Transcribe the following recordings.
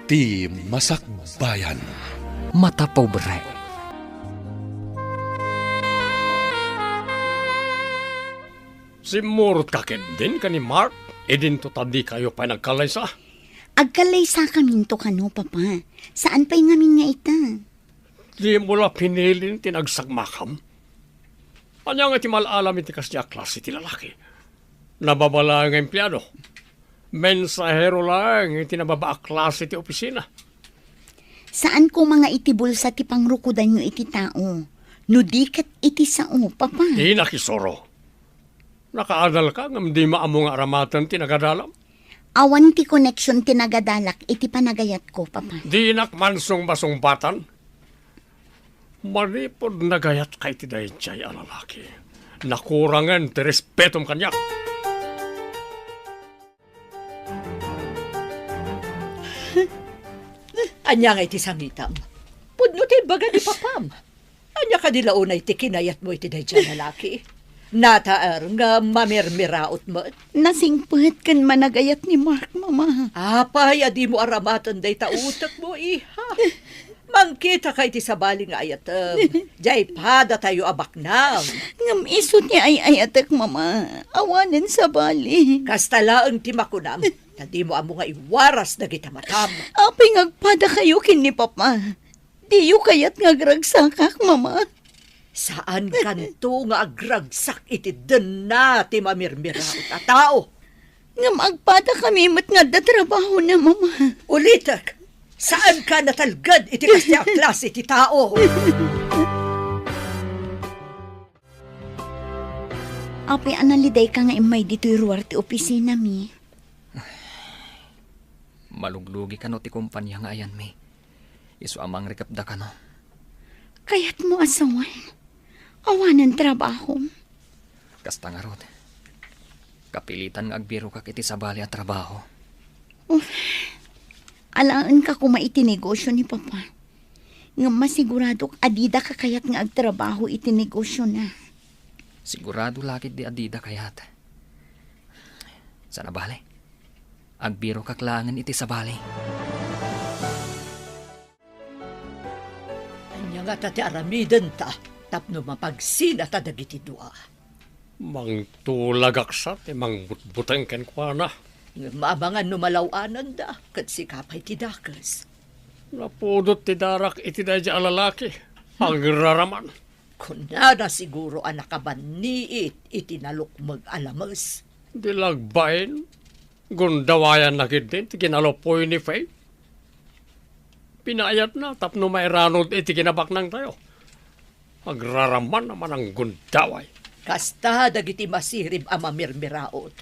Iti Masakbayan. Mata pobre. Simurot ka din ka ni Mark. Edin to tadi kayo pa nagkalaysa. Agkalaysa kamin to kano, papa. Saan pa'y ngamin nga ita? Di mo la pinilin tinagsagmakam. Anya nga ti malalam iti kasya klase ti lalaki. Nababala ang empleyado. Mensahero lang iti nababa klase ti opisina. Saan ko mga itibul sa ti pangrukudan nyo iti tao? Nudikat iti sao, papa. Di nakisoro. Nakaadal ka ngam di maamo nga aramatan ti nagadalam. Awan ti connection tinagadalak iti panagayat ko, papa. Di nakmansong basongbatan. Maripod nagayat kay ti dayjay a lalaki. Nakurangan ti respetom kanyak. Anya nga iti sangitam. Pudno ti baga ni papam. Anya ka nila unay ti kinayat mo iti dayjay lalaki. Nataar nga mamirmiraot mo. Nasingpet kan managayat ni Mark, mama. Apay, adi mo aramatan day tautak mo, iha. Mangkita kay ti sabali nga ayatem. Jay pada tayo abaknang. Ngam iso ni ay ayatek, mama. Awanan sa bali. Kastalaang ti makunam. Tadi mo amo nga iwaras na kita matam. Apay ngagpada kayo kin ni papa. Diyo kayat ngagragsakak, mama. Saan kanto nga agragsak iti den na ti mamirmiraot a tao? Ngam agpada kami mat nga da trabaho na, mama. Ulitak, saan ka natalgad iti kasya klase ti tao? Apay analiday ka nga imay dito'y ruwar ti opisina mi. Maluglugi ka no ti kumpanya nga ayan mi. Isu amang rekapda ka no. Kaya't mo asawan. Awanan trabaho. Kasta nga rod. Kapilitan nga agbiro ka kiti sabali at trabaho. Alaan ka kuma iti negosyo ni papa. Nga masigurado adida ka kayat nga agtrabaho iti negosyo na. Sigurado lakit di adida kayat. Sana bale. Agbiro kaklangan iti sabali. Anya nga tati aramiden ta. Tapno mapagsina ta dagiti dua. Mang tulagaksat, mang butbutang ken kwa na. Maabangan no malawanan da, kat sikapay ti dakas. Napudot ti darak iti dayjay a lalaki. Agraraman. Kunada siguro anak kabaniit iti nalukmag alamas. Dilagbain. Gundawayan na din, ti kinalopoy ni Faye. Pinayat na, tapno may ranod iti kinabak nang tayo. Agraraman naman ang gundaway. Kasta dagiti masirib a mamirmiraot.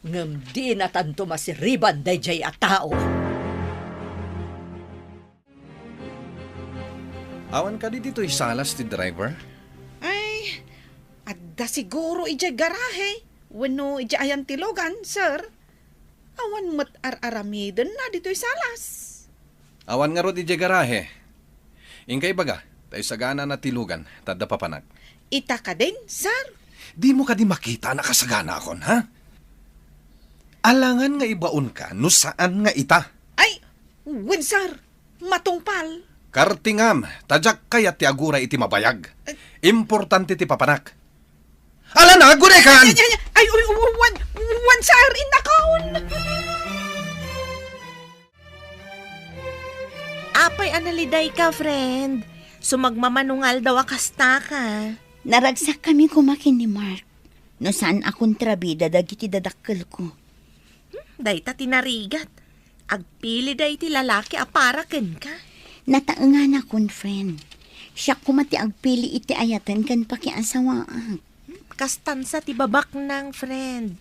Ngem di na tanto masiriban dayjay a tao. Awan ka di dito isalas ti driver? Ay, adda siguro ija garahe. Wano ija ayan tilogan, sir. Awan mat ar-aramiden na dito'y salas. Awan nga ro di garahe. Ingkay baga, tayo sagana na tilugan, tada papanag. Ita ka din, sir. Di mo ka di makita nakasagana akon, ha? Alangan nga ibaon ka, no saan nga ita? Ay, win, sir. Matungpal. Kartingam, tadyak kaya ti agura iti mabayag. Importante ti papanak. Ala na, gurekan! Ay, one, sir, inakaon. Apay analiday ka, friend. Sumagmamanungal daw akasta ka. Naragsak kami kumakin ni Mark. No saan akong trabida dagiti dadakkel ko. Dayta tinarigat. Agpili day ti lalaki aparaken ka. Nataengan akon, friend. Siya kumati agpili iti ayatan kan pakiasawaak. Kastansa ti babak ng friend.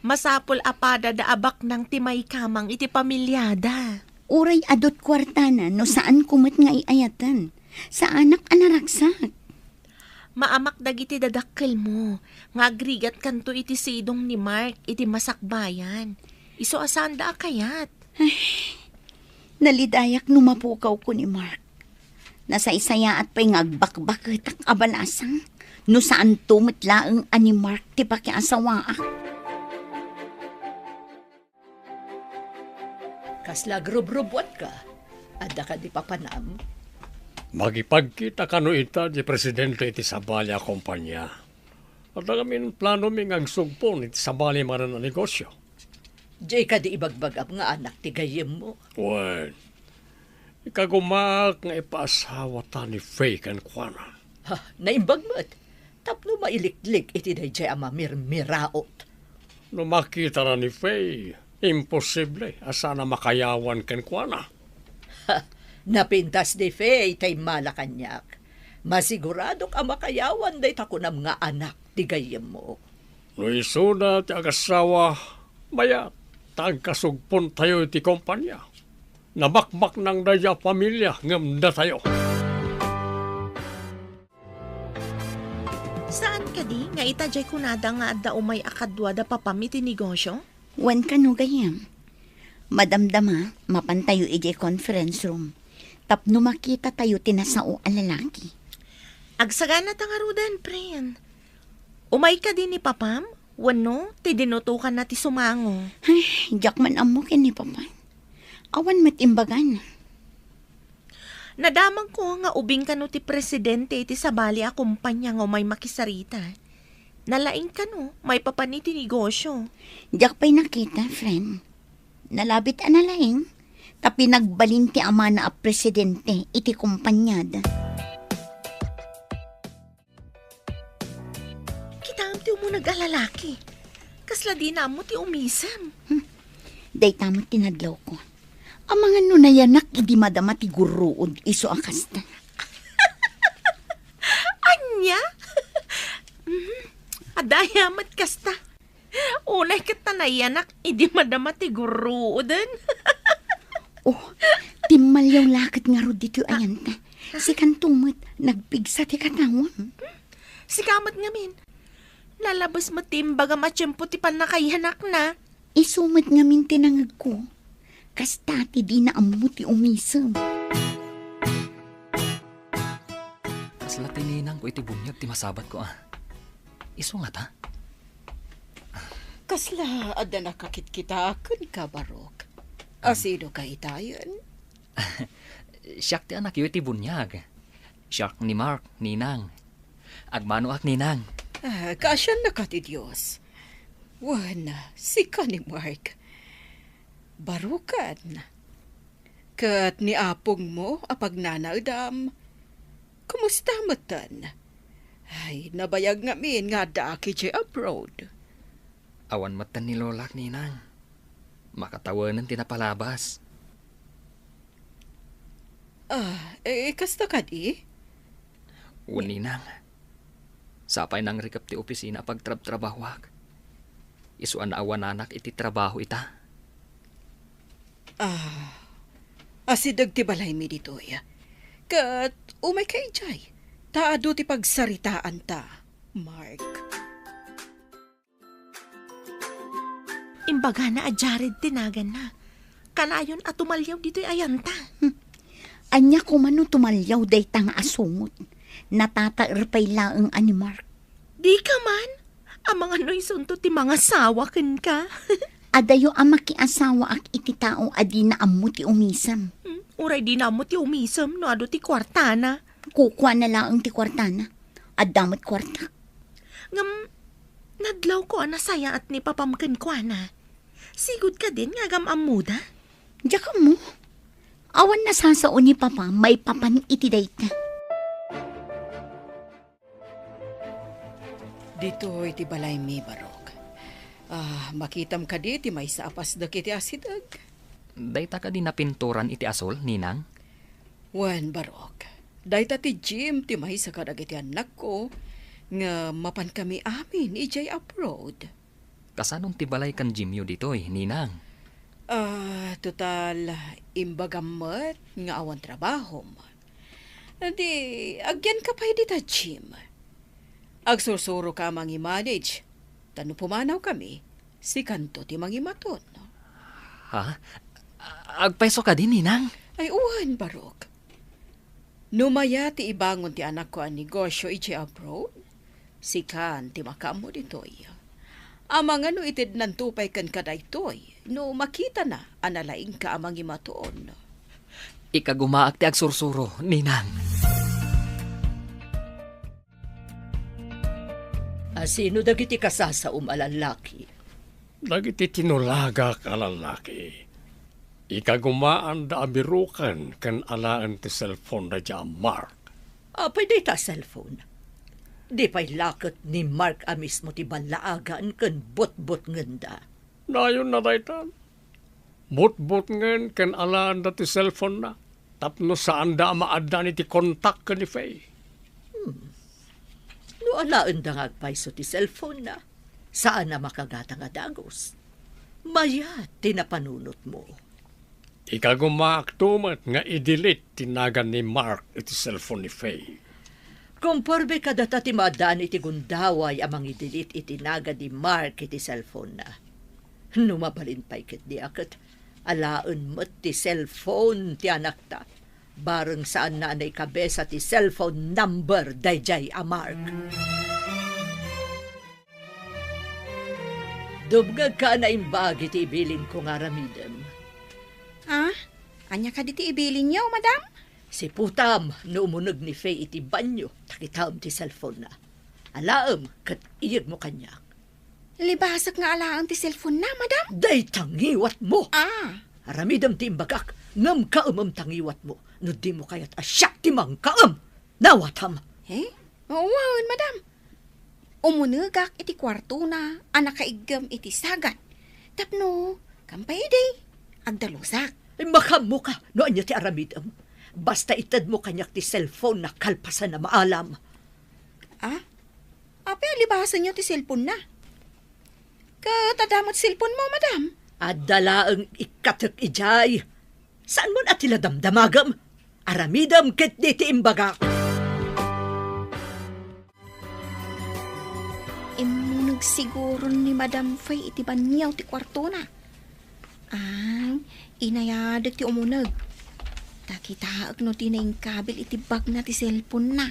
Masapol apada da abak ng timay kamang iti pamilyada. Uray adot kwartana no saan kumat nga iayatan. Sa anak anaragsak. Maamak dagiti dadakkel mo. Nga agrigat kanto iti sidong ni Mark iti masakbayan. Iso asanda kayat. Nalidayak numapukaw ko ni Mark. Nasa isaya at pa'y ngagbakbakitak abalasang. No saan tumitlaang ani Mark ti pakiasawaak. Kasla grub-rubwat ka. Adda ka di papanam. Magipagkita ka no ita di presidente iti Sabalya kumpanya. At kami plano mi ang sugpon iti Sabalya maran na negosyo. Di ka di ibagbagap nga anak ti gayem mo. Wen, ikagumak nga ipaasawa ta ni Faye kan kuana. Ha, naimbagmat. Tapno mailiklik iti dayjay ama mirmiraot. No makita na ni Faye, imposible asa na makayawan kan kuana. Ha, napintas di Faye tay malakanyak. Masigurado ka makayawan day takunam nga anak ti gayem mo. No isuna ti agasawa, maya tagkasugpon tayo iti kumpanya. Nabakbak ng daya pamilya ngam na tayo. Saan ka di? Nga itajay kunada nga adda umay akadwa da papamiti negosyo? Wan ka no gayam. Madamdama, mapantayo iti conference room. Tapno makita tayo tinasao ang lalaki. Agsagana tangarudan, pren. Umay ka din ni papam? Wano, ti dinutukan na ti sumango. Ay, jak man amo ken ni Papa. Awan matimbagan. Nadamang ko nga ubing ka no ti presidente iti Sabalya kumpanya nga may makisarita. Nalaing ka no, may papaniti negosyo. Jak pa'y nakita, friend. Nalabit analaing. Tapi nagbalin ti ama na a presidente iti kumpanyada. Kita ti mo nag-alalaki. Kasla di na mo ti umisam. Day tamo tinadlaw ko. Ang mga nunayanak idi madama ti guruod iso akasta. Anya? Adayamat kasta. Unay katanayanak, idi madama ti guruodan. Oh, timalyaw lakit nga ro dito ayanta. Si kantumot, nagpigsa ti katawan. Si kamat ngamin. Lalabas mo timbaga matsyempo ti panakayanak na. Isumot ngamin tinangag ko. Kasta ti di na amu ti umisam. Kasla tininang ko iti bunyag ti masabat ko Iso nga ta? Kasla adda nakakit-kita kun ka barok. Asido ka itayan? Siyak ti anak yu iti bunyag. Siyak ni Mark, ninang. Agmano ak ninang. Kasyan na ka ti Diyos. Wana, si ka ni Mark. Barukan. Kat ni apong mo, apag nanaudam. Kumusta matan? Ay, nabayag nga min nga daki jay abroad. Awan matan ni lolak ninang. Makatawanan tinapalabas. Kasta ka di? Ninang. Sapay nang rikap ti opisina pagtrabtrabawag. Isuan na awan anak iti trabaho ita. Asidag ti balay mi dito ya. Kat umay kay jay. Taado ti pagsaritaan ta, Mark. Imbaga na Jared tinagan na. Kanayon at tumalyaw dito'y ayanta. Anya ko mano tumalyaw day tang asungot. Natataerpay laeng ani Mark. Di ka man. Ang mga noisunto ti mga sawa ken ka. Adayo ang makiasawa ak iti tao adi na amu ti umisam. Uray di na mo ti umisam no ado ti kwartana. Kukwa na laeng ti kwartana. Adamot kwarta. Ngam, nadlaw ko anasaya at ni papamken ko na. Sigud ka din nga gam amuda. Diya ka mo. Awan na sasao ni Papa, may papan iti dayta. Dito iti balay mi barok. Makitam ka di ti may saapas da kiti asidag. Dayta ka din napinturan iti asol, ninang? Wan barok. Dayta ti Jim ti may sa kadag iti anak ko nga mapan kami amin ijay abroad. Kasanong tibalay kan Jimyo dito'y, ninang? Total, imbagamat nga awan trabaho mo. Di, agyan ka pa di ta, Jim. Agsursuro ka mangi-manage. Tano pumanaw kami, si kanto ti mangimaton. Ha? Agpeso ka din, ninang? Ay, uwan, barok. Numaya ti ibangon ti anak ko ang negosyo iti abroad, si kan ti makaamo dito iya. Amang ano itid nantupay kan kadaytoy, no makita na, analaing ka amang imatoon. Ikagumaak ti agsursuro, ninang. Sino dagiti kasasaum alalaki? Dagiti tinulaga ka lalaki. Ikagumaan da abirukan kan alaan ti cellphone da dya Mark. Pwede ta cellphone. Di pa'y lakot ni Mark a mismo ti balaagan kan bot-bot nganda. Dayon na daytan. Bot-bot ngen kan alaan da ti cellphone na. Tapno saan da maadda ni ti kontak ka ni Faye. No alaan da ngagpaiso ti cellphone na. Saan na makagata nga dagos? Maya, tinapanunot mo. Ikagumaak tumat nga i-delete tinagan ni Mark iti cellphone ni Faye. Kumporbe kadata ti maadaan iti gundaway amang i-delete itinaga ni Mark iti cellphone na. Numabalin pa'y kit di akit. Alaan mo't ti cellphone ti anak ta. Bareng saan na anay kabesa ti cellphone number dayjay a Mark. Dubgag ka na imbagi ti ibilin ko nga ramidem. Anya ka diti ibilin niyo, madam? Si Putam, no umunog ni Faye iti banyo, takitam ti cellphone na. Alaam, kat iyag mo kanya. Libasak nga alaan ti cellphone na, madam? Day tangiwat mo! Ah, Aramidam ti imbagak, ngam kaamam tangiwat mo, no di mo kayat asyak ti mang kaam! Nawatam! Wow, madam. Umunugak iti kwarto na, anak kaigam iti sagat. Tapno, kampay day, agdalusak. Ay makam mo ka, no anya ti aramidam. Basta itad mo kanyak ti cellphone na kalpasan na maalam. Ape, libasan niyo ti cellphone na. Katadamat cellphone mo, madam. At dalaang ikatak ijay. Saan mo na tila damdamagam? Aramidam ket di ti imbagak. Imunog siguro ni Madam Faye iti banyaw ti kwarto na. Inayadag ti umunag. Takitaag no ti naing kabil iti bag na ti cellphone na.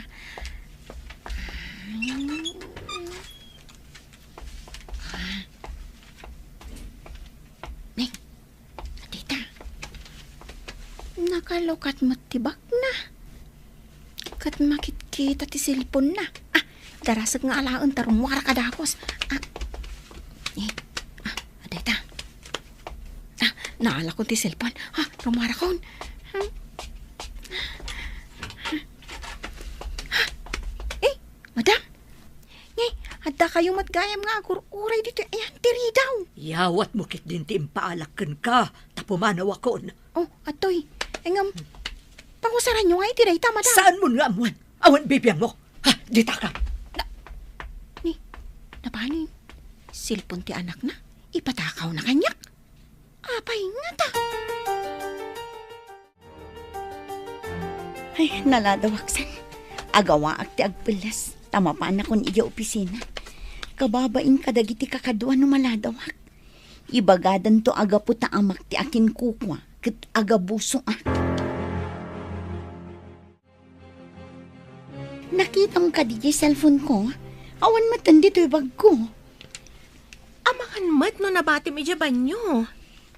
Tita. Nakalukat mo ti bag na. Kat makit-kita ti cellphone na. Darasag nga alaan tarong wara kadakos. Adeta. Naala ko ti cellphone. Rumara kon. Madam. Adda kayo matgayam nga agur-uray dito. Ayan, tiri daw. Yawat mo kit din ti impaalakan ka. Tapumanaw akon. Atoy. Engam, pangusaran nyo nga itiray ta, madam. Saan mo nga amuan? Awan bibiyang mo. Dita ka. Napani? Silpon ti anak na? Ipatakaw na kanyak? Apay nga ta. Ay, naladawaksan. Agawa ak ti agpilas. Tama pa na kon iya opisina. Kababain kadagiti kakaduan no maladawak. Ibagadan to aga puta amak ti akin kukwa. Ket aga buso Nakitang ka di cellphone ko. Awan matan dito bag ko. Amangan mat no nabati mi dya banyo.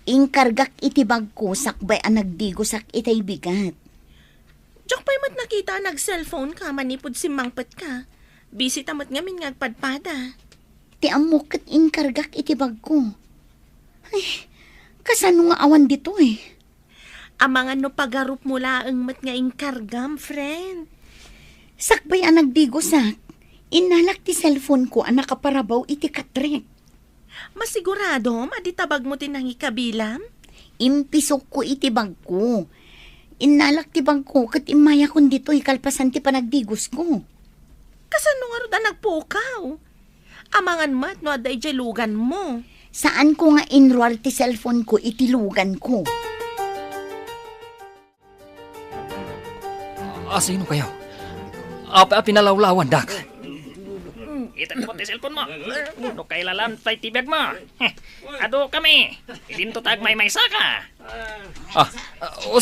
Ingkargak iti bag ko sakbay ang nagdigosak itay bigat. Diyak pa'y mat nakita nag-cellphone ka, manipod si mangpet ka. Busy tamat ngamin ngagpadpada. Ti amok kat ingkargak iti bag ko. Ay, kasano nga awan dito eh. Amangan no pagarup mula ang mat nga ingkargam, friend. Sakbay ang nagdigosak. Inalak ti cellphone ko ang nakaparabaw iti katrek. Masigurado, maditabag mo tinangi kabilam? Impisok ko iti bag ko. Inalak ti bag ko kat imaya kun dito ikalpasan ti panagdigos ko. Kasano nga ro da nagpukaw? Amangan mat no aday lugan mo. Saan ko nga enroll ti cellphone ko itilugan ko? Sino kayo? Pinalawlawan, Dak. Itan mo ti cellphone mo. No kailalam tay tibag mo. Ado kami. Idinto tag may saka.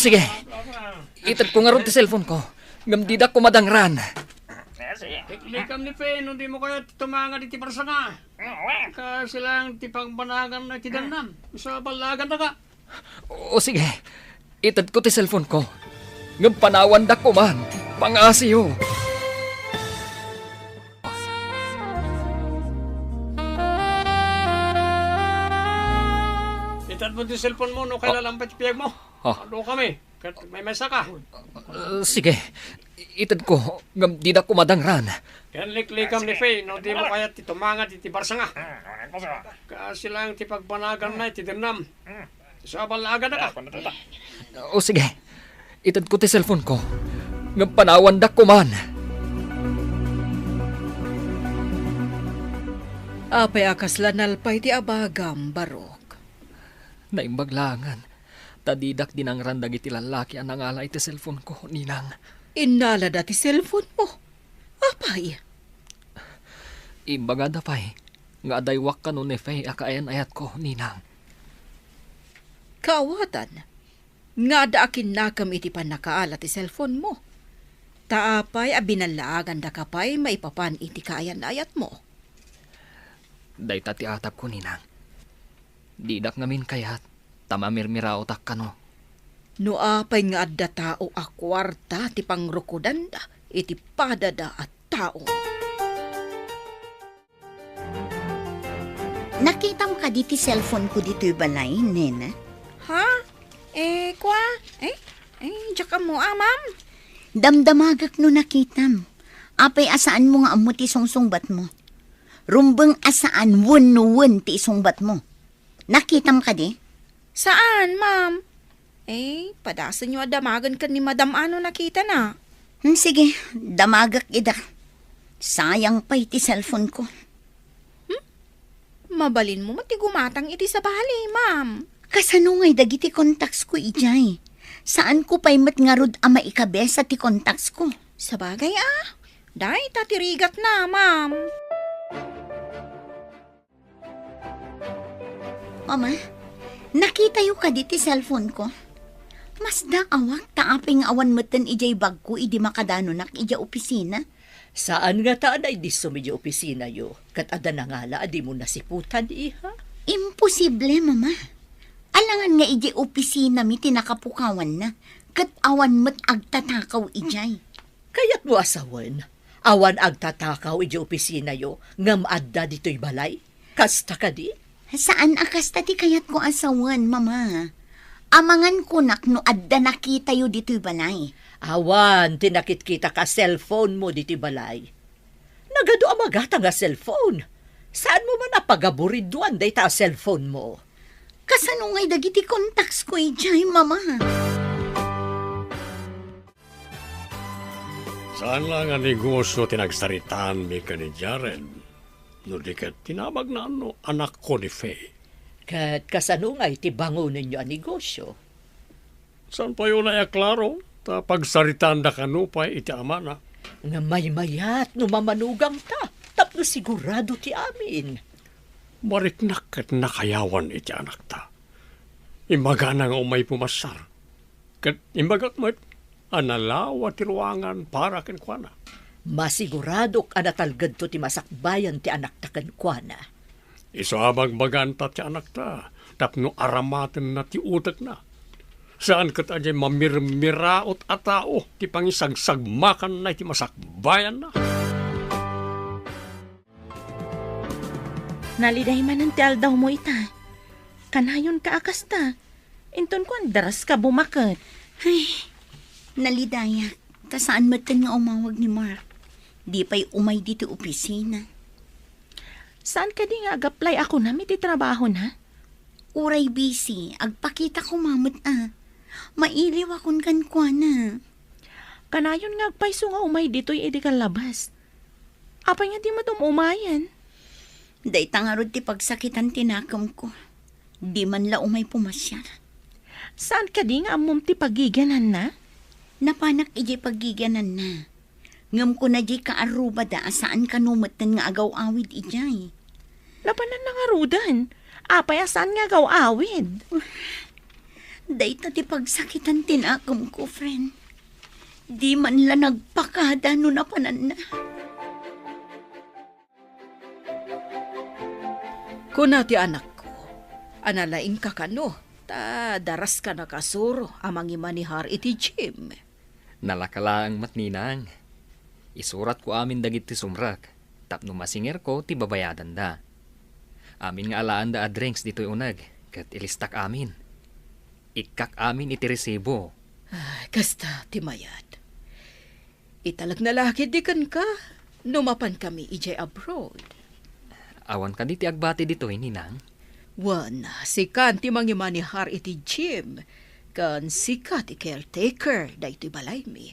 Sige. Itan ko nga ron ti cellphone ko. Ngam didak ko madangran. Sige. Likam ni Fe, hindi mo kaya tumanga di tiparsa nga. Kasi lang tipang banagan na tidanam. Sa balagan na ka. O sige, itad ko ti cellphone ko. Ngam panawan da ko man, pangasiyo. Itad mo di cellphone mo, no kaya lampat piyag mo. Ano kami? May mesa ka. Sige, itad ko, ngam di da ko madangran. Yan liklikam ni Fe, no di mo kaya titumanga di tiparsa nga. Kasi lang tipag banagan na tidanam. Sa balagan na ka. O sige, itad ko ti cellphone ko. Ngam panawan da ko man. Apay akas lanalpay ti abagam, Barok. Naimbaglangan. Tadidak din ang randag iti lalaki ang nangalay ti cellphone ko, ninang. Inala dati cellphone mo. Apay. Imbaga da pa'y, nga adaywak ka nun ni Faye akaayan ayat ko, ninang. Kaawatan. Nga da akin nakam iti panakaala ti cellphone mo. Taapay abinalaagan da kapay maipapan iti kaayan ayat mo. Day tati atap ko, ninang. Didak ngamin kayat, tamamirmira otak ka no. No apay nga adda tao akwarta ti pangrukudan da, iti padada at tao. Nakita mo ka diti cellphone ko dito'y balay, nena? Ha? Kwa? Diyak mo, ma'am. Damdamagak no nakitam. Apay asaan mo nga amo ti sungsungbat mo. Rumbeng asaan wun ti isungbat mo. Nakitam ka di? Saan, ma'am? Padasan nyo adamagan ka ni Madam Ano nakita na. Sige, damagak ida. Sayang pa iti cellphone ko. Mabalin mo matigumatang iti sa bali, ma'am. Kasanungay dagiti contacts ko ijay. Saan ko pa'y matngarod ama ikabe sa ti contacts ko? Sa bagay Day, tatirigat na, ma'am. Mama, nakita yu ka diti cellphone ko. Mas da awak taaping awan meten ijay bag ko idi makadano nak ija opisina. Saan nga taan ay diso medyo opisina yo? Kat ada na nga la, adi mo nasiputan iha? Imposible, mama. Alangan nga ijay opisina mi tinakapukawan na. Kat awan met agtatakaw ijay. Kaya't mo asawan. Awan agtatakaw ijay opisina yo, ngam adda dito'y balay. Kasta ka di? Saan akas tati kayat ko asawan, mama? Amangan ko nak no adda nakita yu dito'y balay. Awan, tinakit-kita ka cellphone mo dito'y balay. Nagado amagata nga cellphone. Saan mo man napagaburiduan day ta cellphone mo? Kasanungay dagiti contacts ko ijay, mama. Saan lang ang negosyo tinagsaritaan mi ka ni Jared? No di kat tinabag na anak ko ni Faye. Kat kasanungay ti bango ninyo ang negosyo. Saan pa yun ay klaro? Ta pagsaritaan da kanupay iti ama na. Nga may-mayat no mamanugang ta. Tapno sigurado ti amin. Mariknak at nakayawan iti anak ta. Imbaga na nga umay pumasar. Kat imbagat mo't analawa ti ruangan para kenkwana. Masiguradok anatalgad to ti masakbayan ti anak ta kenkwana. Iso abag-bagan ta ti anak ta. Tapno aramaten na ti utak na. Saan kat ajay mamirmiraot at tao ti pangisagsagmakan na ti masakbayan na. Naliday man ang tial daw mo ita. Kanayon ka akas ta. Inton ko ang daras ka bumakat. Ay, nalidaya. Kasaan matan nga umawag ni Mark? Di pa'y umay dito opisina. Saan ka di nga ag-apply ako na iti trabaho na? Uray busy. Agpakita ko mamot Mailiw akong kankwana. Kanayon nga agpaiso nga umay dito'y edi kalabas. Apay nga di mo umayan. Day tangarod ti pagsakitan tinakam ko. Di man la umay pumasyar. Saan ka di nga amom ti pagiganan na? Napanak iji pagiganan na. Ngam ko na di ka aruba da saan ka numatan nga agaw-awid ijay. Lapanan na nga rudan. Apay saan nga agaw-awid? Day ta ti pagsakitan tinakam ko, friend. Di man la nagpakada no napanan na. Kunati anak ko, analaing ka kano, ta daras ka nakasuro amang imanihar iti gym. Nalakalaang matninang. Isurat ko amin dagit ti sumrak. Tapno masinger ko ti babayadan da. Amin nga alaan da a drinks dito'y unag. Kat ilistak amin. Ikak amin iti resibo. Ay, kasta ti mayad. Italag na laki di kan ka. Numapan kami ijay abroad. Awan ka di ti agbati dito'y ninang. Wan, sikan ti mangimanihar iti gym. Kan sikat ti caretaker da iti balay mi.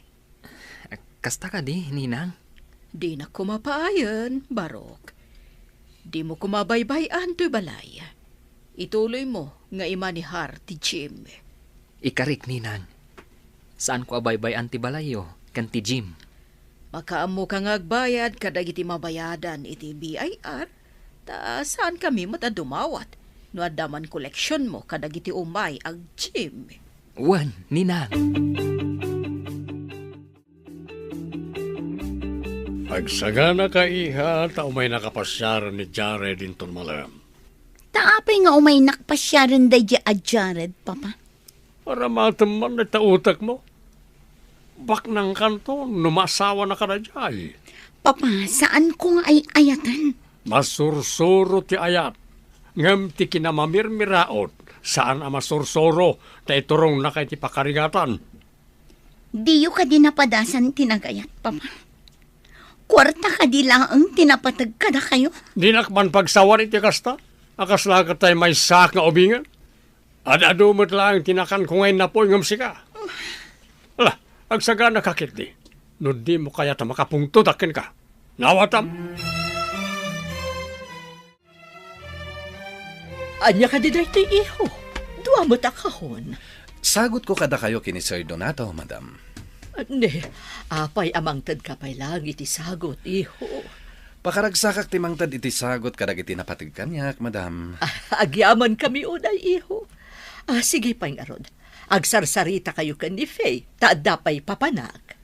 Kasta ka di, ninang. Di na kumapaayan, Barok. Di mo kumabaybayan to'y balay. Ituloy mo nga imanihar ti gym. Ikarik, ninang. Saan ko abaybay antibalayo, kan ti gym? Makaamo kang agbayad kadag iti mabayadan iti BIR. Ta saan kami matadumawat? No adaman koleksyon mo kadag iti umay ag gym. Wan, ninang. Agsagana ka iha, tao may nakapasyaran ni Jared inton malam. Taapay nga umay nakpasyaran day di a Jared, Papa. Para mataman na tautak mo. Bak ng kanto, numasawa na ka na dyan. Papa, saan ko nga ay ayatan? Masursuro ti ayat. Ngam ti kinamamirmiraot. Saan ang masursuro, ta iturong na kay ti pakarigatan. Diyo ka di napadasan tinagayat, Papa. Kwarta ka di lang ang tinapatag ka na kayo. Di nakman pagsawan iti kasta. Akas lagat tayo may sak nga ubingan. Adumot lang tinakan ko ngayon na po ngam sika. Ala, agsaga nakakit di. No di mo kaya ta makapungto takin ka. Nawatam. Anya ka di daytoy iho. Dua mo takahon. Sagot ko kada kayo kini Sir Donato, madam. Ne, apay amang tad kapay lang iti sagot, iho. Pakaragsakak timang tad iti sagot kadag iti napatig kanyak, madam. Agyaman kami unay, iho. Sige pang arod. Agsarsarita kayo kan ni Faye, taadapay papanak.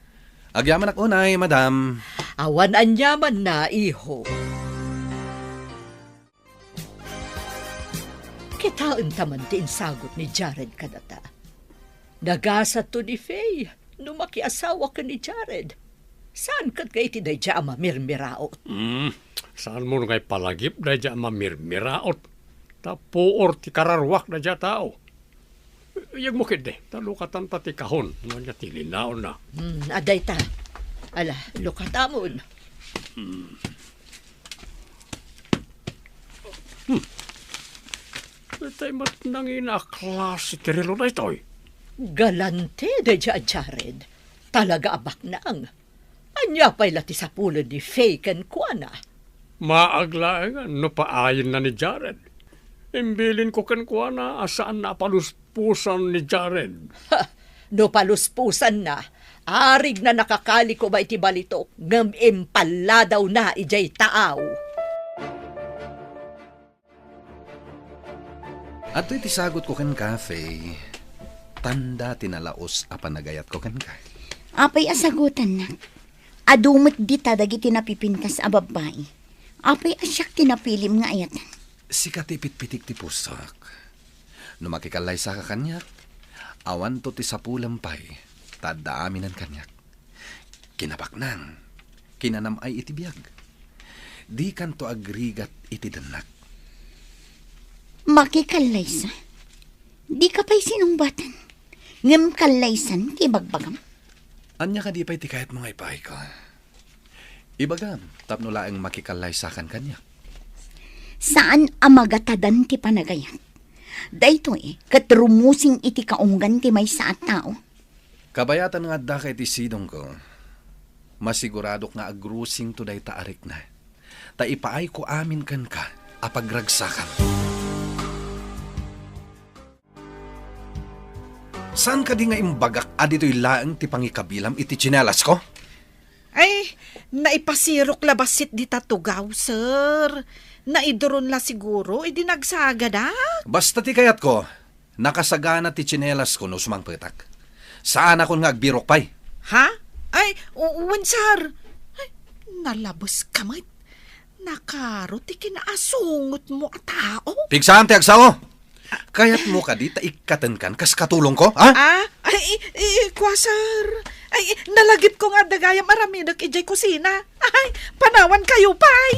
Agyaman ak unay, madam. Awan anyaman na, iho. Kitaan taman din sagot ni Jared kadata. Nagasat to ni Faye, nung makiasawa ka ni Jared. Saan kat kay ti dayja mamirmiraot? Saan mo ngay palagip dayja mamirmiraot? Tapuor ti kararwak dayja tao. Iyag mo kide, talukatan pati kahon. Ano niya tilinaon na. Aday ta. Ala, lukatamon. Itay mat nang inaklase ti relo na ito'y. Galante dayja Jared. Talaga abak naang. Anya pa'y lati sa pulo ni Faye kan kuana. Maaglaengan no paayin na ni Jared. Imbilin ko kan kuana asaan na paluspusan ni Jared. No paluspusan na, arig na nakakali ko ba iti balito, ngam impala daw na ijay taaw. At iti sagot ko kan cafe, tanda tinalaos apanagayat ko kan ka. Apay asagutan na. Adumot di tadagiti napipintas a babae. Apay asyak tinapilim nga ayatan. Sikat ipit-pitik ti pusak. No makikalay sa kakanyak, awan to ti sapulampay, tada aminan kanyak. Kinabaknang, kinanamay iti biyag. Di kanto agrigat iti danak. Makikalaysa. Di ka pa'y sinumbatan. Ngam kalaysan ti bagbagam. Anya ka di pa'y ti kahit mga ipahay ko. Ibagam, tapno laang makikalaysakan kanya. Saan amagatadan ti panagayan? Dayto katrumusing iti kaunggan ti may sa tao. Kabayatan nga da kay ti sidong ko. Masiguradok nga agrusing to day taarik na. Ta ipaay ko amin kan ka, apagragsakan. Saan ka di nga imbagak adito'y laang ti pangikabilam iti tsinelas ko? Ay, naipasirok labasit di tatugaw, sir. Naidoron la siguro, nagsaga na. Basta ti kayat ko, nakasagana ti tsinelas ko no sumang petak. Saan ako nga agbirok pay? Ha? Ay, uwan, sir. Ay, nalabos kamay. Nakaro, ti kinaasungot mo a tao. Pigsahan ti agsaw. Kayat mo ka di ta ikatan kan kas katulong ko, ha? Kwa, sir. Ay, nalagip ko nga dagayam aramidak ijay kusina. Ay, panawan kayo, pay.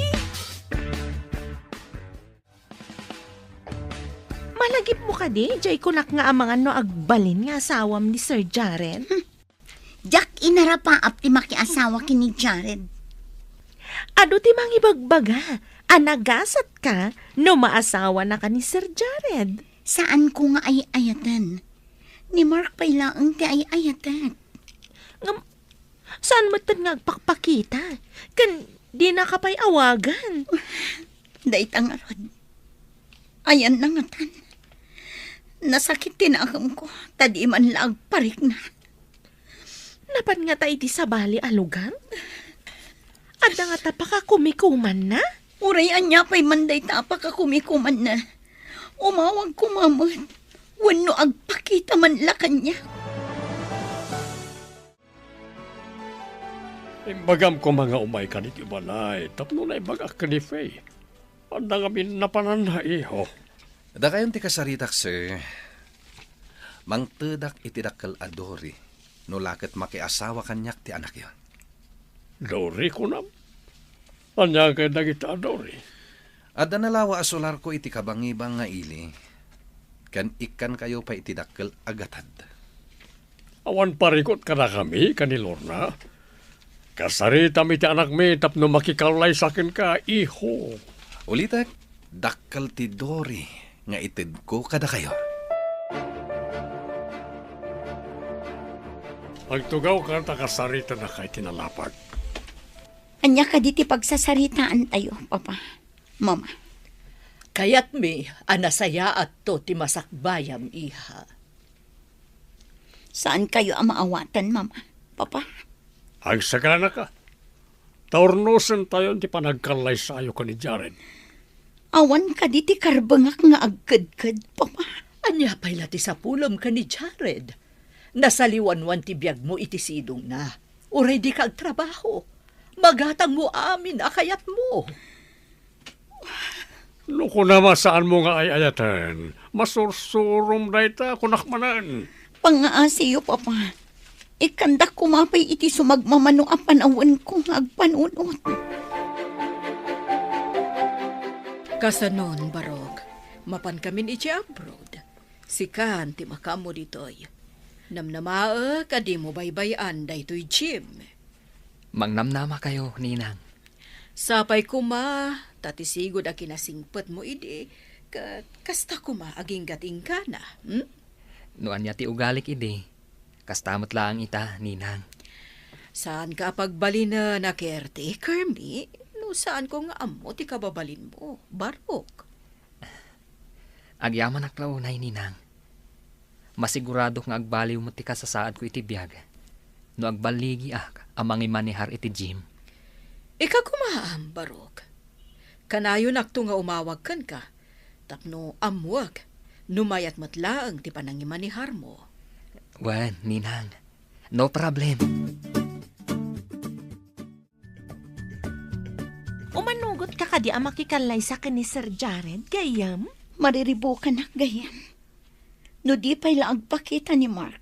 Malagip mo ka di, jay kunak nga amangan no agbalin nga asawam ni Sir Jared. Jack inarapaap ti makiasawa kini Jared. Ado ti mangibagbaga, anagasat ka no maasawa na ka ni Sir Jared. Saan ko nga ay ayatan? Ni Mark pa'y laang ti ay ayatan. Saan mo nga agpakpakita? Kan di na ka pa'y awagan. Dahit ang arod. Ayan na nga tan. Nasakit tinakam ko. Tadi man laag parik na. Napan nga tayo di sa bali alugan? At nga tapaka kumikuman na? Urayan niya pa'y manday tapak ka kumikuman na. Umawag kumamot. Wano agpakita man la kanya. Imbagam ko mga umay ka niti balay. Tapno na ibagak ka ni Faye. Anda kami napanan na iho. Da kayon ti kasaritak, sir. Mangtedak itidakkel adori. No laket makiasawa kanyak ti anak yon. Dori ko na. Anya kay dagita Dori. Adda nalawa asolar ko iti kabangibang nga ili. Kan ikan kayo pa itidakkel agatad. Awan parikot ka na kami, kanilorna. Kasarita mi ti anak mi, tapno makikalay sa akin ka, iho. Ulitak, dakkel ti Dori nga itid ko kada kayo. Pagtugaw ka ta kasarita na kay tinalapag. Anya ka diti pagsasaritaan tayo, Papa, Mama. Kayat mi, anasaya at to ti masakbayam, iha. Saan kayo ang maawatan, Mama, Papa? Ang sagana ka. Taurnosan tayo ti panagkalay sayo ka ni Jared. Awan ka diti karbangak nga agkad-kad, Papa. Anya pa'y lati sa pulam ka ni Jared. Nasaliwan-wan ti biyag mo iti sidong na. Uray di ka agtrabaho. Magatang mo amin akayat mo. Luko naman saan mo nga ay ayatan. Masursurom na ita kunakmanan. Pangaasiyo, Papa. Ikandak kumapay iti sumagmamano ang panawan ko agpanunot. Kasanon, Barok. Mapan kamin iti abroad. Sikan ti makamo ditoy. Namnamaa kadi mo baybayan daytoy Jim. Mangnamnama kayo, Ninang. Sapay kuma, tatisigod a kinasingpet mo idi, kat kasta kuma aging gating ka na. Noan niya ti ugalik ide. Kastamot lang ita, Ninang. Saan ka pagbalin na caretaker mi? No saan ko nga amo ti kababalin mo, Barok? Agyaman aklaunay, Ninang. Masigurado nga agbaliw mo ti kasasaad ko iti biyag. No agbaligi amang imanihar iti Jim. Ika kumaam, Barok. Kanayon akto nga umawag kan ka. Tapno amuag, numayat matlaang ti panangimanihar mo. Wan, Ninang. No problem. Umanugot ka kadi ang makikalay sa ni Sir Jared, gayam? Mariribukan na gayam. No di pa'y laagpakita ni Mark.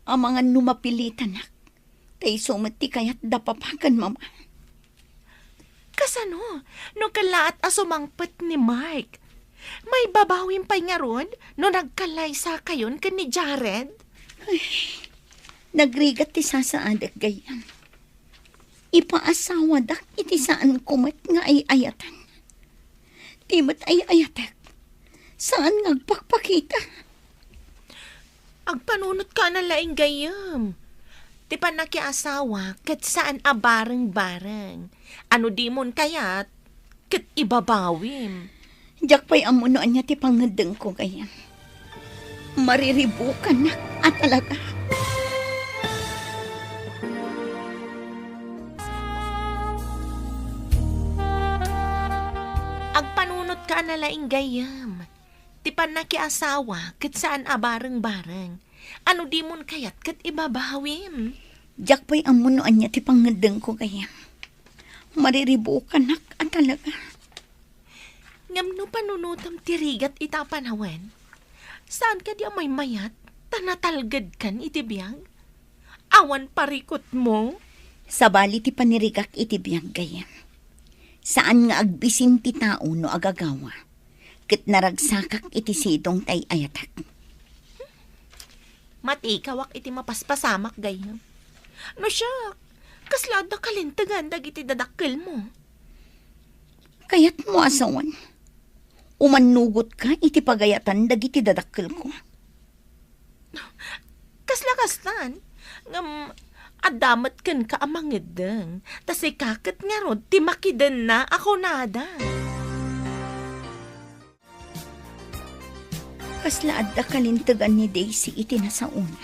Ang mga numapilitan na. Tay sumati kaya't dapapagan, Mama. Kasano? No kalaat asumangpet ni Mark. May babawin pa'y nga ron no nagkalay sa kayon kan ni Jared? Ay, nagrigat ti sasaadak gayam. Ipaasawa dak iti saan kumat nga ay ayatan. Timat ay ayatak. Saan ngagpakpakita? Agpanunot ka na laing gayam. Ti pa nakiasawa kat saan abareng-bareng. Ano di mon kayat kat ibabawim. Diyak pa'y amunoan niya ti pangadeng ko gayam. Mariribukan na at talaga. Agpanunot ka na laing gayam. Ti pa nakiasawa kat saan abareng-bareng. Ano di mon kayat kat ibabawim. Diyak pa'y amunoan niya ti pangadeng ko gayam. Mariribo ka nak talaga. Ngam no panunutam tirigat ita panawen. Saan ka di may mayat? Tanatalgad kan itibiyag? Awan parikot mo? Sa bali ti panirigak itibiyag gayam. Saan nga agbisin ti tao no agagawa? Ket naragsakak iti sidong tay ayatak. Matikawak iti mapaspasamak gayam. No siya, kaslada kalintagan dagiti dadakkel mo. Kayat mo asawan. Umanugot ka iti pagayatan dagiti dadakkel ko. Kasla-kaslan, ngam adamat kan ka amangedeng, tas ikakat nga rod, ti makiden na ako nada. Kasla adda kalintagan ni Daisy iti nasauna.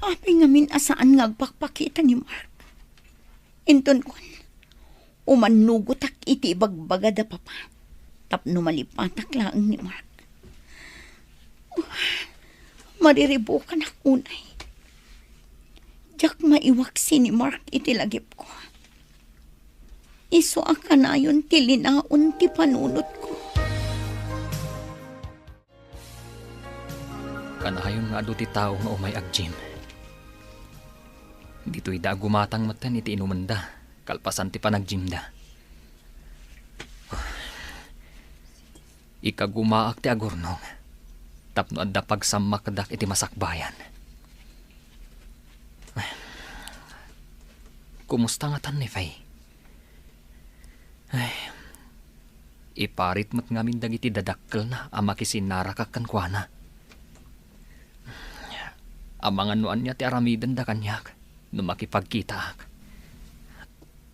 Api ngamin asaan nga agpakpakita ni Mark. Inton kon, umanugot ak iti ibagbaga da papa. Tapno malipatak laang ni Mark. Mariribo ka na unay. Diyak maiwaksi ni Mark iti lagip ko. Iso ka na yun tilinaon ti panunot ko. Kanahayon nga ado ti tao nga umay agjim. Dito'y da gumatang matan iti inumanda. Kalpasan ti panagjimda. Ikagumaak ti agurnong. Tapno adda pagsamakdak iti masakbayan. Kumusta nga tan ni Fay? Ay, iparit mat ngamin dagiti dadakkel na ama kisinarakat kan kuana. Amangan noan niya ti aramidan da kanyak no makipagkita ak.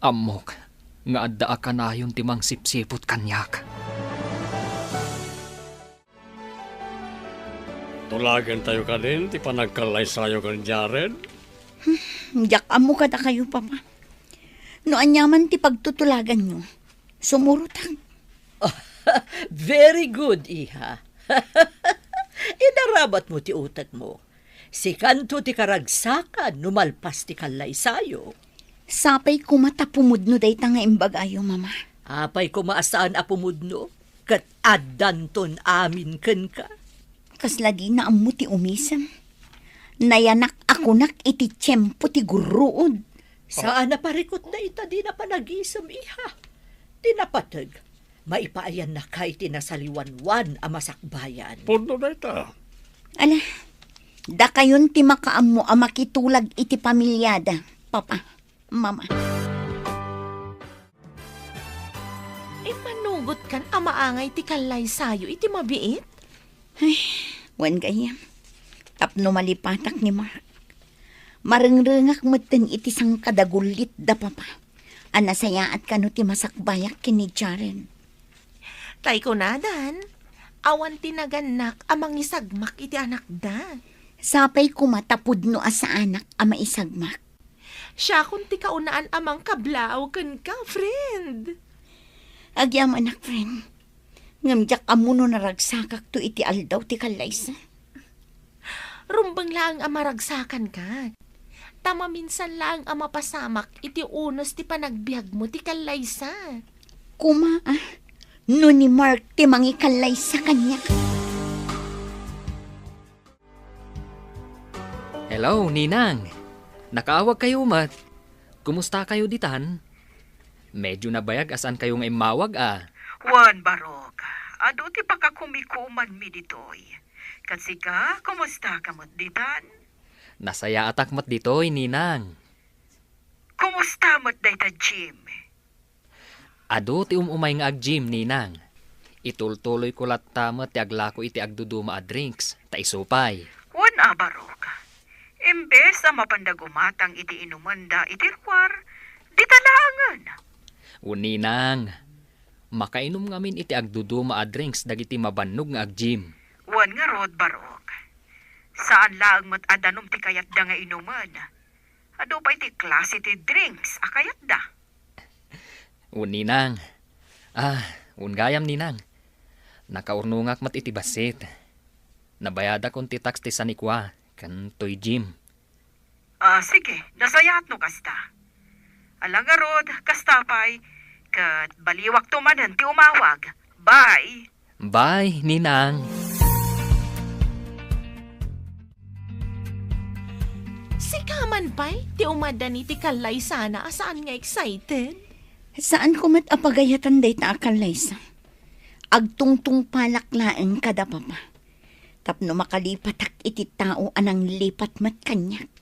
Amok nga adda akanayon ti mang sipsipot kanyak. Tulagan tayo ka din, ti panagkalay sayo kan Jared. Diyak amo kada kayo, papa. No anyaman ti pagtutulagan nyo. Sumurutang. Very good, iha. Inarabat mo ti utat mo. Si kanto ti karagsakan, numalpas ti kalay sayo. Sapay kumatapumudno day nga imbagayo, mama. Apay kumaasaan apumudno, kat addanton amin ken ka. Kasla di na amu ti umisam. Nayanak ako nak iti tiyempo ti guruod. Saan na parikot na ita di na panagisam, iha. Tinapatag, maipaayan na kay tinasaliwanwan a masakbayan. Puno na ita. Ala, da kayon ti makaammo a makitulag iti pamilyada, papa, mama. Manugot kan amaangay ti kalay sayo iti mabiit? Ay, wan gayam. Tapno malipatak ni Mark. Marengrengak meten iti sang kadagulit da papa. Anasayaat kano ti masakbayak kini Jaren. Tay ko nadan, awan tinaganak amang isagmak iti anak da. Sapay kumatapud no asa anak ama isagmak. Siya kung ti kaunaan amang kablaw kan ka, friend. Agyam anak, friend. Ngamjak amuno naragsakak to iti aldaw ti kalaysa. Rumbang lang ang maragsakan ka. Tama minsan lang ang mapasamak iti unos ti panagbiag mo ti kalaysa. Kuma, no ni Mark ti mangi kalaysa kanya. Hello, Ninang. Nakaawag kayo, mat. Kumusta kayo ditan? Medyo nabayag asan kayo nga imawag, ah. Juan Barok, ado ti pakakumikuman mi ditoy. Kasi ka, kumusta ka mo't ditan? Nasaya atak mat ditoy, Ninang. Kumusta mo't dayta Jim? Ado ti umay nga ag-gym, Ninang. Itultuloy ko lattamat ti aglako iti agduduma a drinks, ta isupay. Juan Barok, imbes na mapandagumatang iti inumanda iti ruwar, di talangan. Ninang, makainom ngamin iti agduduma a drinks dagiti mabannog nga ag-gym. Juan nga rod Barok, saan lang mo't adanom ti kayat da nga inuman? Ado pa iti klase ti drinks, akayat da. Ninang, gayam Ninang. Nakaurnungak mat iti basit. Nabayada kon ti tax ti sanikwa, kan toy gym. Sige, nasayat no kasta. Alangarod, kastapay, kat baliwak tumanan ti umawag. Bye! Bye, Ninang. Si Kaman pa'y, ti umadan iti kalay sana, saan nga excited? Saan ko mat apagayatan day ta akalaysa? Agtungtung palaklaeng kada papa. Tapno makalipat ak iti tao anang lipat mat kanyak.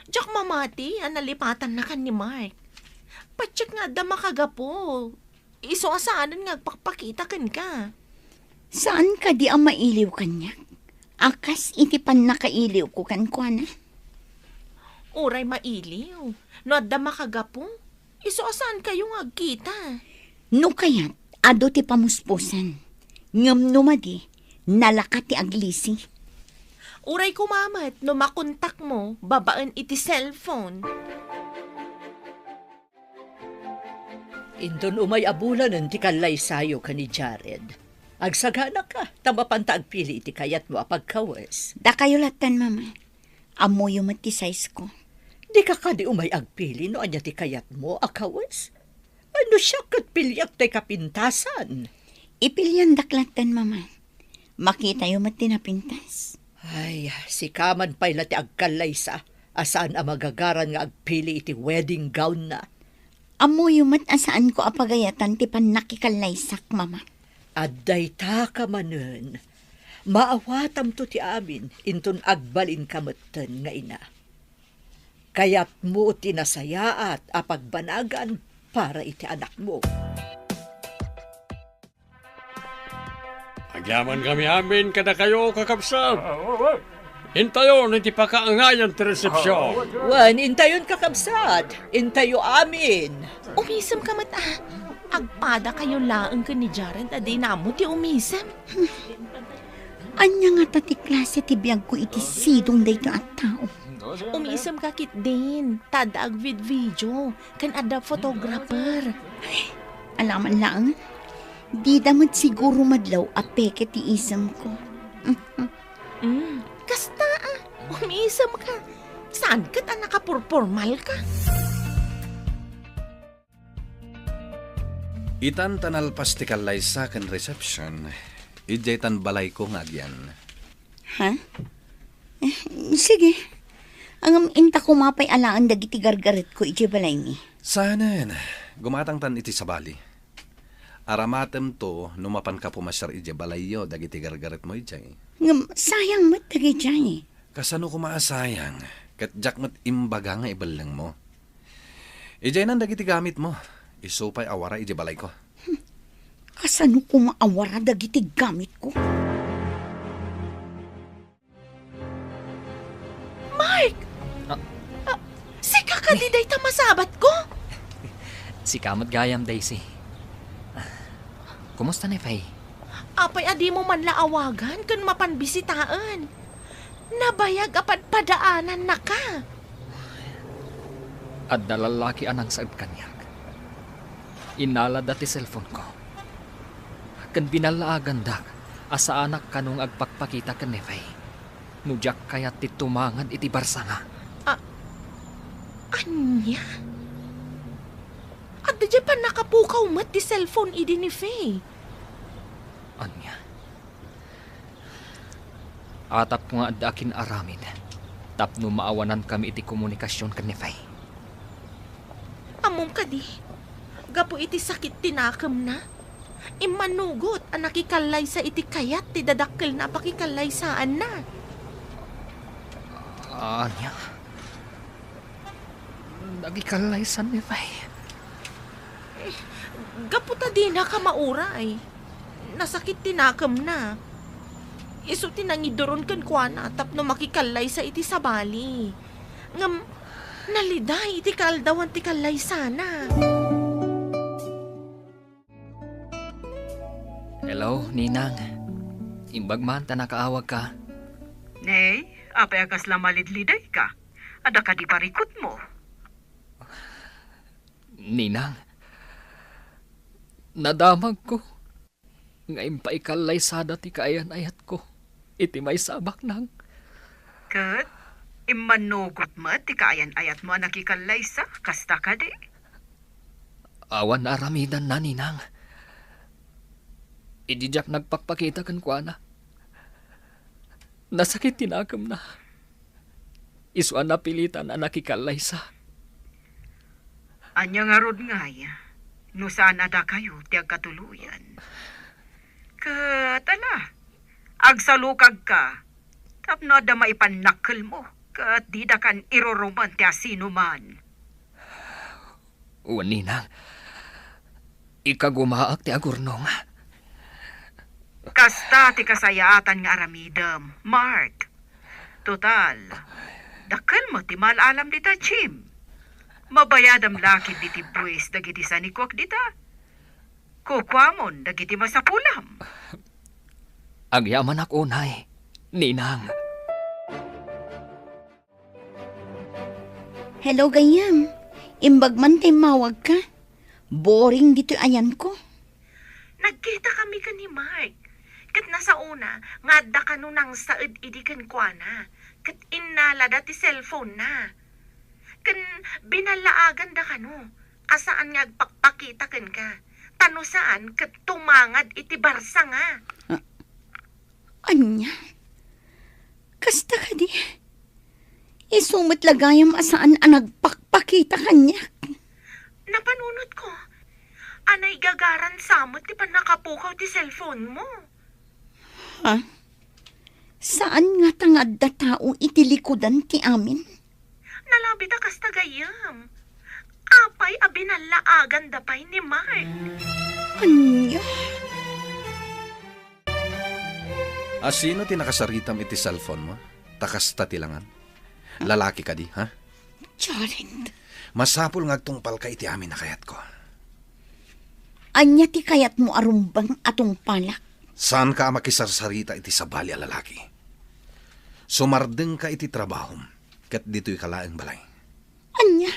Diyak mamati, nalipatan na kan ni Mark. Patsyak nga da makagapo. Iso asaanan nga agpakpakita kan ka. Saan ka di ang mailiw kanyak? Akas iti pan nakailiw ko kan kwa na. Uray mailiw. No adda makagapo. Iso asaan kayong agkita? No kayat, ado ti pamuspusan. Ngam numadi, nalakat ti aglisi. Uray kumamat, no makontak mo, babaan iti cellphone. Indon umay abulanan ti kalay sayo ka ni Jared. Agsagana ka, tamapanta agpili iti kayat mo apagkawas. Da kayo latan, mama. Amoy yung ti size ko. Di ka di umay agpili no anya ti kayat mo akawas. Ano siya kat pilyak tay kapintasan? Ipilyan daklatan, mama. Makita yung mat tinapintas. Ay, si Kaman pa'y lati agkalay sa asaan ang magagaran nga agpili iti wedding gown na. Amoy yung mat asaan ko apagayatan ti pan nakikalaysak, mama. Adday ta ka manen. Maawatam to ti amin, inton agbalin kamatan nga ina. Kaya't mo tinasayaat apagbanagan para iti anak mo. Agyaman kami amin kada kayo kakabsat. Intayon iti pakaangayan ti resepsyon. Wan, intayon kakabsat. Intayo amin. Umisam ka mat agpada kayo laang ka ni Jared, aday namo ti umisam. Anya nga tati klase ti biyag ko iti sidong dayto at tao. Umisam ka kit din, tadag vid video, kan ada photographer. Alaman lang, di damad siguro madlaw apeke ti isam ko. Kasta umisam ka. Saan ka ta nakapurpormal ka? Itan tanalpas ti kalay sa kan reception. Ijay tan balay ko ngagyan. Ha? Sige. Ang inta ko mapay alaan dagiti gargaret ko iti balay ni. Sanan, gumatang tan iti sabali. Aramatem to, numapan ka pumasyar iti balayo dagiti gargaret mo ijay. Sayang mat dagi jay. Kasano ko maasayang, kat jak mat imbaga nga ibalang mo. Ijay nan dagiti gamit mo, isupay awara iti balay ko. Kasano ko maawara dagiti gamit ko? Mark! Si kakaliday ta masabat ko? Si Kamat Gayam, Daisy. Kumusta na, Faye? Apay adi mo man laawagan kan mapanbisitaan. Nabayag apad padaanan na ka. At dalalaki anang saad kanyak. Inala dati cellphone ko. Kan binalaagan dak, asa anak kanong agpakpakita kan ni Faye. Nujak kaya titumangad iti barsa nga. Anya? At dadya pa nakapukaw mat di cellphone idi ni Faye. Anya? Atap ko nga ad akin aramin. Tapno maawanan kami iti komunikasyon kan ni Faye. Among kadi, gapo iti sakit tinakam na. Imanugot ang nakikalay sa iti kayat ti dadakkel na pakikalay saan na. Anya? Nagikalaysan ni Faye. Gaputa di na ka mauray. Nasakit tinakam na. Iso tinangidoron kan kuana tapno makikalay sa iti sabali. Ngam, naliday iti kaldawan ti kalay sana. Hello, Ninang. Imbag man ta nakaawag ka. Nay, apay akas lamalidliday ka. Ada ka di parikot mo. Ninang, nadamag ko. Ngayon pa ikalay sada ti kaayan ayat ko. Iti may sabak nang. Kat, imanugot mo, ti kaayan ayat mo nakikalay sa kasta ka di. Awan na aramidan na, ninang. Idijak nagpakpakita kan kwa na. Nasakit tinakam na. Isuan na pilitan na nakikalay sa. Anya nga rod ngay, no saan ada kayo tiag katuluyan. Katala, agsalukag ka, tapno ada maipanakkel mo, kat di da kan iroroman ti asino man. Uwan, ninang. Ikagumaak ti agurnong. Kasta ti kasayaatan nga aramidam, Mark. Total, dakkel mo ti malalam dita, Jim. Mabayadam lakid diti buwis dagiti sanikuak dita. Kukwamon dagiti masapulam. Agyaman ako, nay. Ninang. Hello, gayam. Imbag man tayo mawag ka. Boring dito ayan ko. Nagkita kami ka ni Mark. Kat nasa una, nga da ka nang saad idikan kwa na. Kat inalada ti cellphone na. Kan binalaagan da ka no. Asaan nga agpakpakita kan ka. Tano saan kat tumangad iti barsa nga. Anya? Kasta ka di. Isumot lagayam asaan ang nagpakpakita kanya. Napanunod ko. Anay gagaran samot ti panakapukaw ti cellphone mo. Ha? Saan nga tangad da tao itilikodan ti amin? Nalabi da kas tagayam. Apay abinalaagan da pay ni Mark. Anya? Sino ti nakasaritam iti cellphone mo? Takas tatilangan. Lalaki ka di, ha? Jared. Masapul ngagtungpal ka iti amin na kayat ko. Anya ti kayat mo arumbang atong palak. Saan ka makisarsarita iti sabali a lalaki? Sumardeng ka iti trabahom, kat dito'y kalaeng balay. Anya?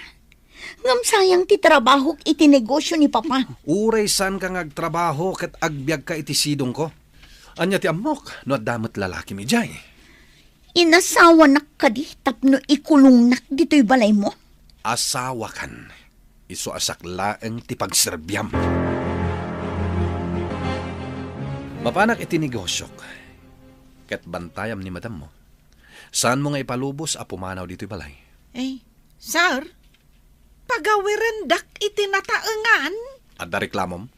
Ngam sayang ti trabaho iti negosyo ni Papa. Uray saan ka ngagtrabaho, kat agbyag ka iti sidong ko. Anya ti amok, no damat lalaki mi jay. Inasawa nak ka di, tapno ikulong nak dito'y balay mo. Asawa kan, iso asaklaeng ti pagserbyam. Mapanak iti negosyok, ket bantayam ni madam mo. Saan mo nga ipalubos a pumanaw dito'y balay? Sir, pagawirendak iti nataengan. Adda reklamom,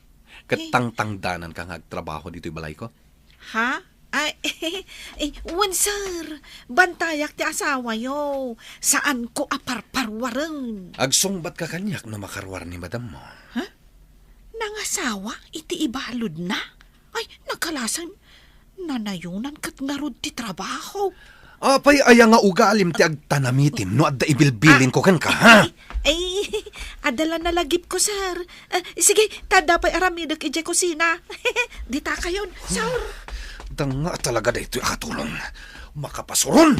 ket tangtangdanan ka ngagtrabaho dito'y balay ko? Ha? Wan sir, bantayak ti asawa yo. Saan ko aparparwaren? Agsungbat ka kanyak na makarwar ni madam mo. Ha? Nangasawa iti ibalod na? Ay, nagkalasan. Nanayunan kat ngarod ti trabaho. Apay aya nga ugalim ti agtanamitim no adda ibilbilin ko kan ka, ha? Adala na lagip ko, sir. Sige, tada pa'y aramidok ije kusina. Dita kayon, sir. Danga talaga da ito'y akatulong. Makapasuron!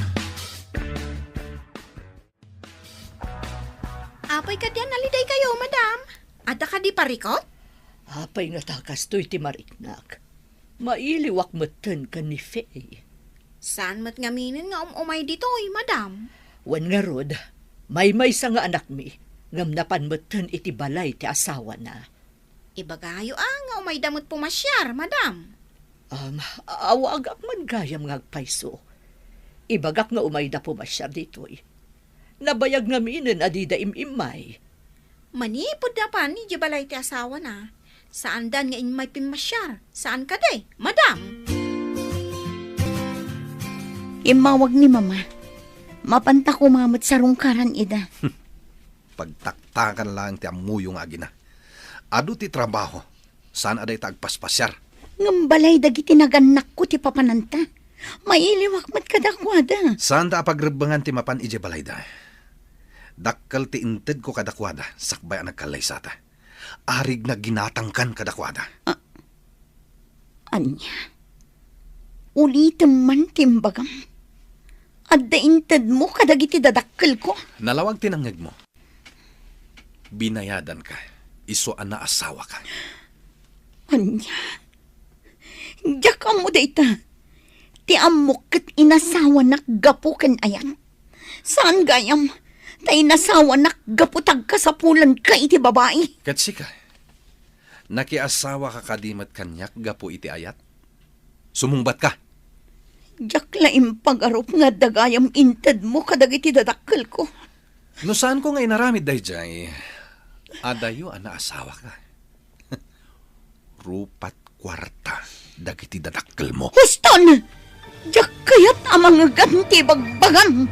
Apay ka diyan, naliday kayo, madam. Ada ka di parikot? Apay nga takas to'y ti mariknak. Mailiwak matan ka ni Faye. Saan mat ngaminin nga umay dito'y, madam? Wan nga rod, may sa nga anak mi, ngam napanmatan iti balay ti asawa na. Ibagayo nga umay damot pumasyar, madam. Awagak man gayam ngagpayso. Ibagak nga umay da pumasyar dito'y. Nabayag ngaminin adida imimay. Manipod na pa ni balay ti asawa na. Saan dan nga may pimasyar? Saan ka day, madam? Imawag ni Mama. Mapanta ko mamot sa rungkaran ida. Pagtaktakan lang ti amuyo nga agina. Ado ti trabaho. Saan aday tagpaspasyar? Ngambalay dagiti naganak ko ti papananta. Mailiwak mat kadakwada. Saan da pagrebangan ti mapan ije balayda? Dakkal ti inted ko kadakwada. Sakbay ang nagkalay sata. Arig na ginatangkan kadakwada. Anya? Ulitin man timbagam. Adda inted mo kadagiti dadakkel ko. Nalawag tinangag mo. Binayadan ka. Iso na asawa ka. Anya? Diyak mo dayta. Ti amok kat inasawa nak gapukan ayan. Saan gayam? Ta inasawa nak gaputag ka sa pulan ka iti babae. Katsika, Nakiasawa ka kadimat kanyak gapo iti ayat? Sumungbat ka. Jak laim pag-arop nga dagayam inted mo kadagiti dadakkel ko. No saan ko nga inaramid dayjay? Adayo ana asawa ka. Rupat kwarta dagiti dadakkel mo. Huston! Jak kayat amang ganti bagbagan.